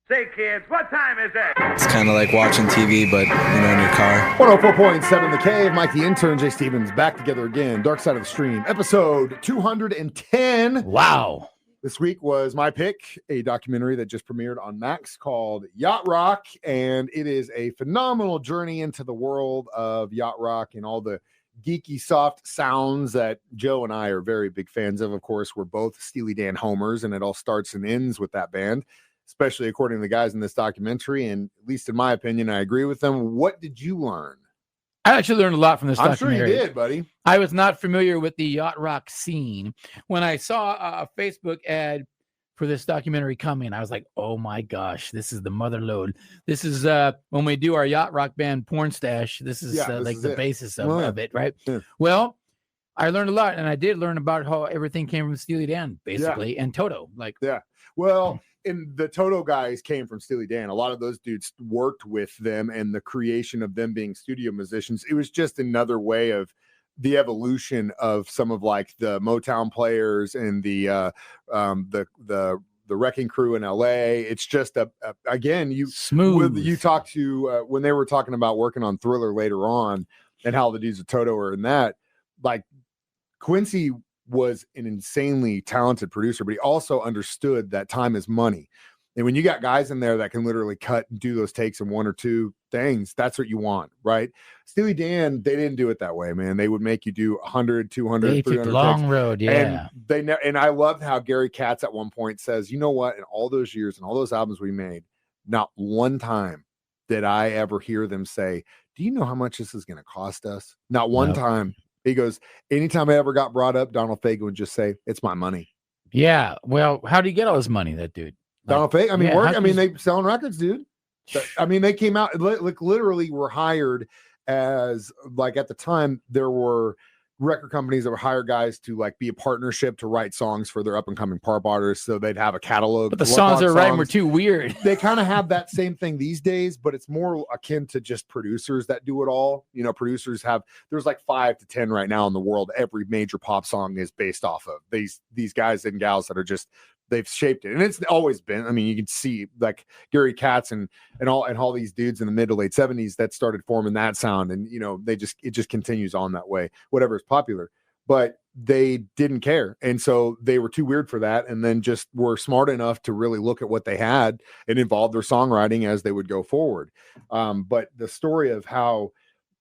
Say, kids, what time is it? It's kind of like watching TV, but, in your car. 104.7 The Cave. Mike the Intern, Jay Stevens, back together again. Dark Side of the Stream, episode 210. Wow. This week was my pick, a documentary that just premiered on Max called Yacht Rock, and it is a phenomenal journey into the world of yacht rock and all the geeky soft sounds that Joe and I are very big fans of. Of course, we're both Steely Dan homers, and it all starts and ends with that band, especially according to the guys in this documentary. And at least in my opinion, I agree with them. What did you learn? I actually learned a lot from this documentary. I'm sure you did, buddy. I was not familiar with the yacht rock scene. When I saw a Facebook ad for this documentary coming, I was like, oh my gosh, this is the mother lode. This is when we do our yacht rock band Porn Stash. This is the basis of it, right? Yeah. Well, I learned a lot, and I did learn about how everything came from Steely Dan, basically, and Toto. Well, and the Toto guys came from Steely Dan. A lot of those dudes worked with them, and the creation of them being studio musicians, it was just another way of the evolution of some of like the Motown players and the Wrecking Crew in LA. It's just again, you talked to when they were talking about working on Thriller later on and how the dudes of Toto are in that. Like Quincy was an insanely talented producer, but he also understood that time is money. And when you got guys in there that can literally cut and do those takes in one or two things, that's what you want, right? Steely Dan, they didn't do it that way, man. They would make you do 100, 200, they 300 took long takes. road, yeah. And I loved how Gary Katz at one point says, you know what? In all those years and all those albums we made, not one time did I ever hear them say, do you know how much this is going to cost us? Not one time. He goes, anytime I ever got brought up, Donald Fagen would just say, it's my money. Yeah. Well, how do you get all this money, that dude? Donald Fagen, they selling records, dude. I mean, they came out, like literally were hired as, like at the time, there were record companies that would hire guys to like be a partnership to write songs for their up and coming pop artists. So they'd have a catalog. But the songs they're writing were too weird. They kind of have that same thing these days, but it's more akin to just producers that do it all. You know, producers there's like 5 to 10 right now in the world. Every major pop song is based off of these guys and gals that are just, they've shaped it. And it's always been, I mean, you can see like Gary Katz and all these dudes in the mid to late 70s that started forming that sound. And, you know, it just continues on that way, whatever is popular, but they didn't care. And so they were too weird for that. And then just were smart enough to really look at what they had and involve their songwriting as they would go forward. But the story of how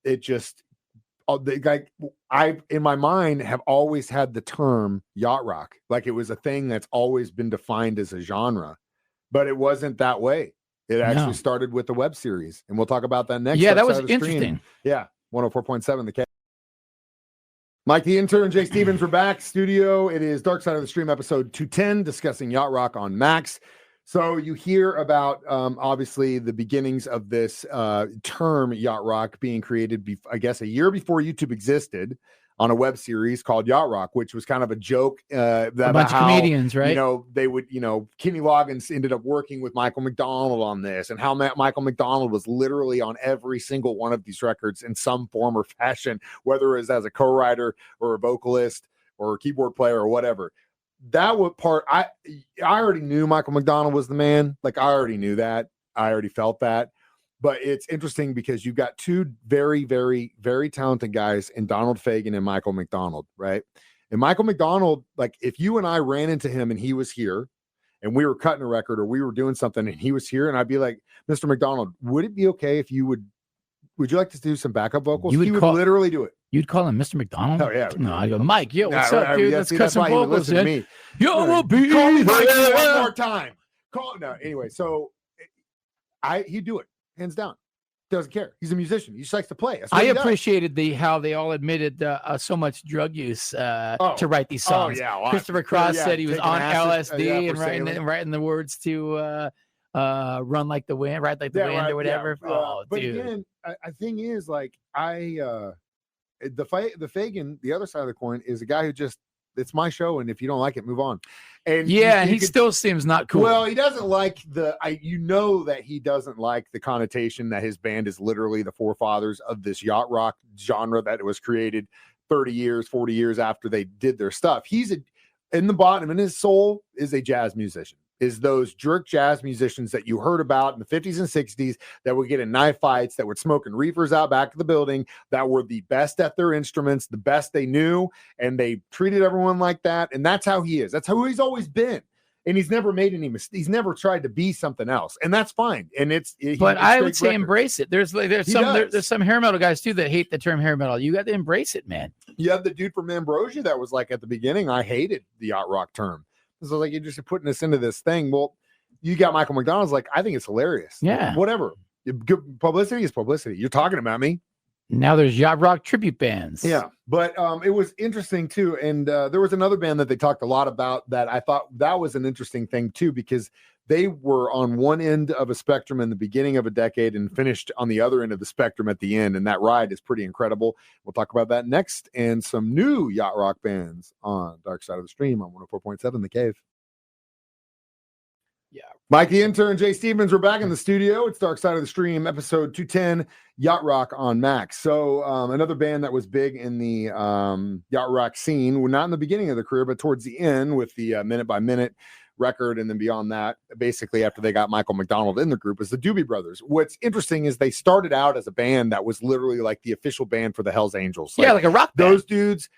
it just, I in my mind have always had the term yacht rock, like it was a thing that's always been defined as a genre, but it wasn't that way. It actually started with the web series, and we'll talk about that next. Yeah, that was interesting. Yeah, 104.7 The Cave. Mike the Intern, Jay Stevens, we're back studio. It is Dark Side of the Stream, episode 210, discussing yacht rock on Max. So you hear about, obviously, the beginnings of this term yacht rock being created, I guess, a year before YouTube existed, on a web series called Yacht Rock, which was kind of a joke. A bunch of comedians, right? You know, they would, Kenny Loggins ended up working with Michael McDonald on this, and how Michael McDonald was literally on every single one of these records in some form or fashion, whether it was as a co-writer or a vocalist or a keyboard player or whatever. That was part, I already knew Michael McDonald was the man. Like, I already knew that. I already felt that. But it's interesting because you've got two very, very, very talented guys in Donald Fagen and Michael McDonald, right? And Michael McDonald, like, if you and I ran into him and he was here and we were cutting a record or we were doing something and he was here, and I'd be like, Mr. McDonald, would it be okay if you would you like to do some backup vocals? He would literally do it. You'd call him Mr. McDonald? Oh, yeah. No, I go, Mike, yo, what's up, dude? Let's cut some vocals in. Me. Yo, we'll be call me Mike one more time. Anyway, so he'd do it. Hands down. Doesn't care. He's a musician. He just likes to play. I appreciated how they all admitted so much drug use to write these songs. Oh, yeah. Well, Christopher Cross said he was on LSD and writing the words to run like the wind, ride like the wind or whatever. Yeah. But dude. Again, I thing is, like, the Fagen, the other side of the coin, is a guy who just, it's my show, and if you don't like it, move on. And he still seems not cool. Well, he doesn't like that he doesn't like the connotation that his band is literally the forefathers of this yacht rock genre that was created 30 years, 40 years after they did their stuff. He's in the bottom, in his soul, is a jazz musician. is those jerk jazz musicians that you heard about in the 50s and 60s that would get in knife fights, that were smoking reefers out back of the building, that were the best at their instruments, the best they knew, and they treated everyone like that. And that's how he is. That's how he's always been. And he's never made any mistakes. He's never tried to be something else, and that's fine. And but I would say embrace it. There's some hair metal guys too that hate the term hair metal. You got to embrace it, man. You have the dude from Ambrosia that was like at the beginning, I hated the yacht rock term. So like, you're just putting us into this thing. Well, you got Michael McDonald's like, I think it's hilarious. Yeah, whatever. Good publicity is publicity. You're talking about me. Now there's yacht rock tribute bands. Yeah, but it was interesting too. And there was another band that they talked a lot about that I thought that was an interesting thing too, because they were on one end of a spectrum in the beginning of a decade and finished on the other end of the spectrum at the end. And that ride is pretty incredible. We'll talk about that next, and some new yacht rock bands on Dark Side of the Stream on 104.7 The Cave. Yeah. Mike the Intern, Jay Stevens, we're back in the studio. It's Dark Side of the Stream, episode 210, Yacht Rock on Max. So another band that was big in the yacht rock scene, well, not in the beginning of the career, but towards the end with the Minute by Minute record, and then beyond that, basically after they got Michael McDonald in the group, is the Doobie Brothers. What's interesting is they started out as a band that was literally like the official band for the Hells Angels. Like a rock band. Those dudes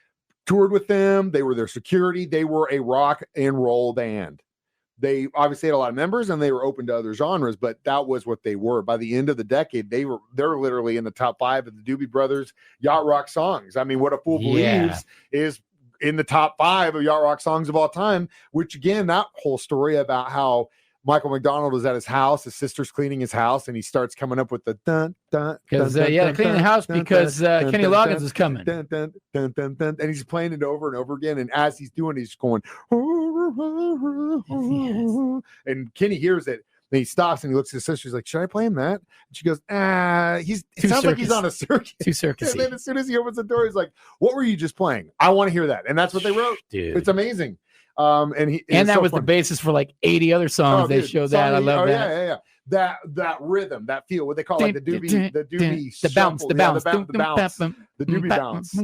toured with them. They were their security. They were a rock and roll band. They obviously had a lot of members and they were open to other genres, but that was what they were. By the end of the decade, they're literally in the top 5 of the Doobie Brothers yacht rock songs. I mean, What a Fool Believes is in the top 5 of yacht rock songs of all time, which again, that whole story about how Michael McDonald is at his house, his sister's cleaning his house, and he starts coming up with the dun dun. Because cleaning the house because Kenny Loggins is coming. Dun, dun, dun, dun, dun, and he's playing it over and over again. And as he's doing it, he's going, and Kenny hears it. And he stops and he looks at his sister. He's like, "Should I play him that?" And she goes, it sounds like he's on a circus. Too circusy. And then as soon as he opens the door, he's like, "What were you just playing? I want to hear that." And that's what they wrote. Dude, it's amazing. And that was the basis for like 80 other songs. They showed that. I love that. Yeah. That rhythm, that feel, what they call like the doobie, the bounce, the doobie bounce,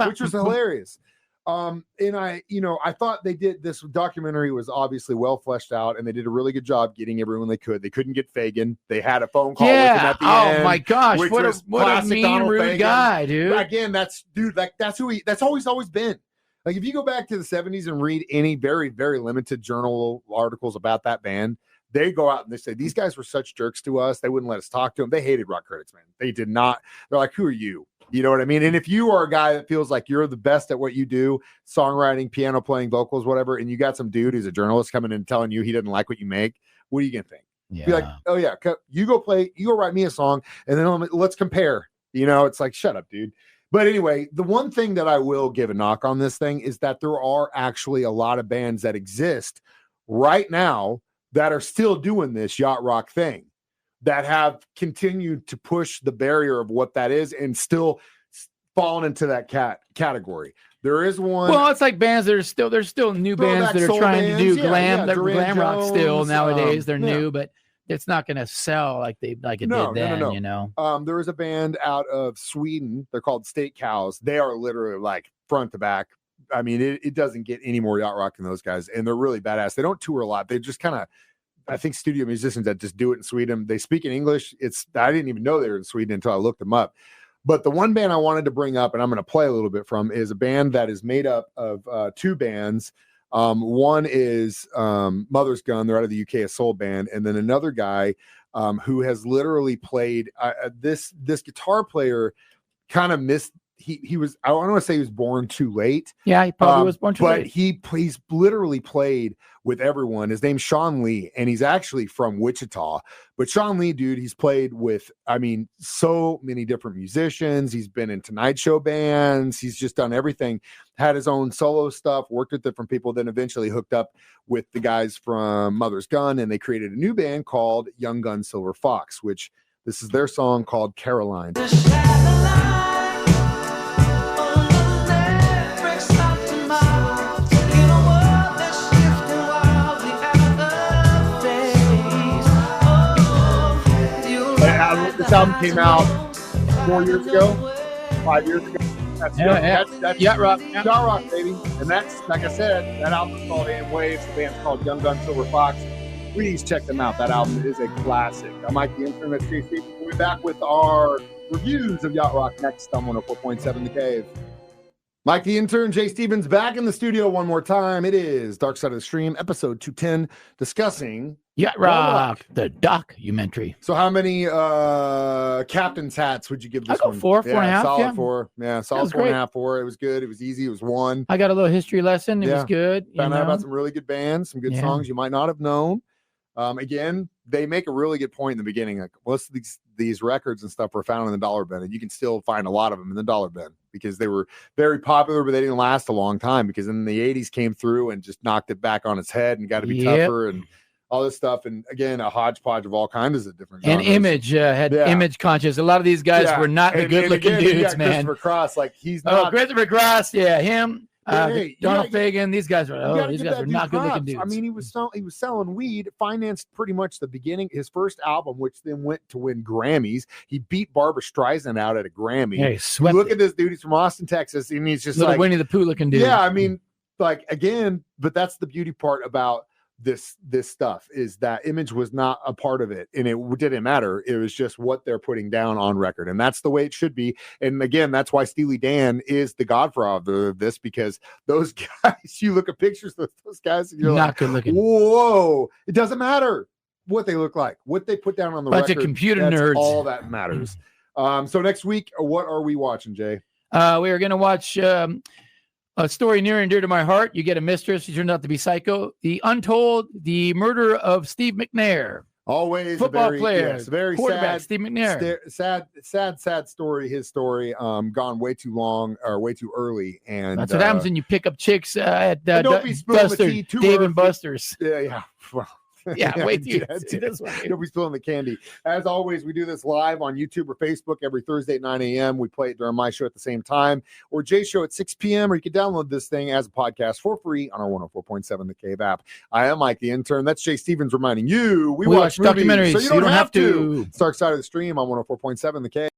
which was hilarious. And I thought they did this documentary was obviously well fleshed out, and they did a really good job getting everyone they could. They couldn't get Fagan. They had a phone call with him at the end. Oh my gosh, what a mean, Donald rude Fagan guy, dude. Again, that's how he's always been. Like, if you go back to the 70s and read any very, very limited journal articles about that band, they go out and they say, these guys were such jerks to us. They wouldn't let us talk to them. They hated rock critics, man. They did not. They're like, who are you? You know what I mean? And if you are a guy that feels like you're the best at what you do, songwriting, piano playing, vocals, whatever, and you got some dude who's a journalist coming in and telling you he doesn't like what you make, what are you going to think? Yeah. Be like, oh yeah, you go write me a song, and then let's compare. It's like, shut up, dude. But anyway, the one thing that I will give a knock on this thing is that there are actually a lot of bands that exist right now that are still doing this yacht rock thing, that have continued to push the barrier of what that is and still fallen into that category. There is one. Well, it's like bands that are there's still new bands that are trying to do glam rock still nowadays. They're new, but it's not going to sell like it did then. No. There is a band out of Sweden. They're called State Cows. They are literally like front to back. I mean, it doesn't get any more yacht rock than those guys, and they're really badass. They don't tour a lot. They just kind of, I think, studio musicians that just do it in Sweden. They speak in English. I didn't even know they were in Sweden until I looked them up. But the one band I wanted to bring up, and I'm going to play a little bit from, is a band that is made up of 2 bands. One is Mother's Gun. They're out of the UK, a soul band. And then another guy who has literally played this guitar player kind of missed. He was, I don't want to say he was born too late. Yeah, he probably was born too late. But he's literally played with everyone. His name's Sean Lee, and he's actually from Wichita. But Sean Lee, dude, he's played with, so many different musicians. He's been in Tonight Show bands. He's just done everything. Had his own solo stuff, worked with different people, then eventually hooked up with the guys from Mother's Gun, and they created a new band called Young Gun Silver Fox, which this is their song called Caroline. This album came out 4 years ago, 5 years ago. That's yacht rock. Yacht rock, baby. And that's, like I said, that album's called AM Waves. The band's called Young Gun Silver Fox. Please check them out. That album is a classic. I'm Mike the Intern. That's Jay Stevens. We'll be back with our reviews of Yacht Rock next on 104.7 The Cave. Mike the Intern, Jay Stevens back in the studio one more time. It is Dark Side of the Stream, episode 210, discussing Yacht Rock, the documentary. So how many captain's hats would you give this I go one? 4, 4.5. Solid Yeah. 4. Yeah, solid 4.5, 4. It was good. It was easy. It was 1. I got a little history lesson. It was good. Found out about some really good bands, some good songs you might not have known. Again, they make a really good point in the beginning. Like most of these records and stuff were found in the dollar bin, and you can still find a lot of them in the dollar bin because they were very popular, but they didn't last a long time because in the 80s came through and just knocked it back on its head and got to be tougher and all this stuff. And again, a hodgepodge of all kinds of different genres. And Image had image conscious. A lot of these guys were not the good looking dudes, man. Christopher Cross, like he's not. Christopher Cross, him. Hey, Donald Fagen, these guys were these guys were not good looking dudes. I mean, he was selling weed, financed pretty much the beginning, his first album, which then went to win Grammys. He beat Barbra Streisand out at a Grammy. Yeah, look at this dude, he's from Austin, Texas, and he's just like Winnie the Pooh looking dude. Yeah, I mean, like again, but that's the beauty part about this stuff is that Image was not a part of it, and it didn't matter. It was just what they're putting down on record, and that's the way it should be. And again, that's why Steely Dan is the godfather of this, because those guys, you look at pictures of those guys and you're not like, good looking. Whoa, it doesn't matter what they look like, what they put down on the bunch record. Of computer that's nerds. All that matters. So next week, what are we watching, Jay? We are going to watch a story near and dear to my heart. You get a mistress. She turned out to be psycho. The Untold, the murder of Steve McNair. Always football very, player, yes, very quarterback, sad, Steve McNair. Sad story. His story, gone way too long or way too early, and that's what happens when you pick up chicks at don't be spilling the tea too Dave early. and Buster's. Yeah. Well, yeah, wait till Don't be spilling the candy. As always, we do this live on YouTube or Facebook every Thursday at 9 a.m. We play it during my show at the same time, or Jay's show at 6 p.m., or you can download this thing as a podcast for free on our 104.7 The Cave app. I am Mike the Intern. That's Jay Stevens reminding you we watch movies, documentaries, so you don't have to. to. Dark Side of the Stream on 104.7 The Cave.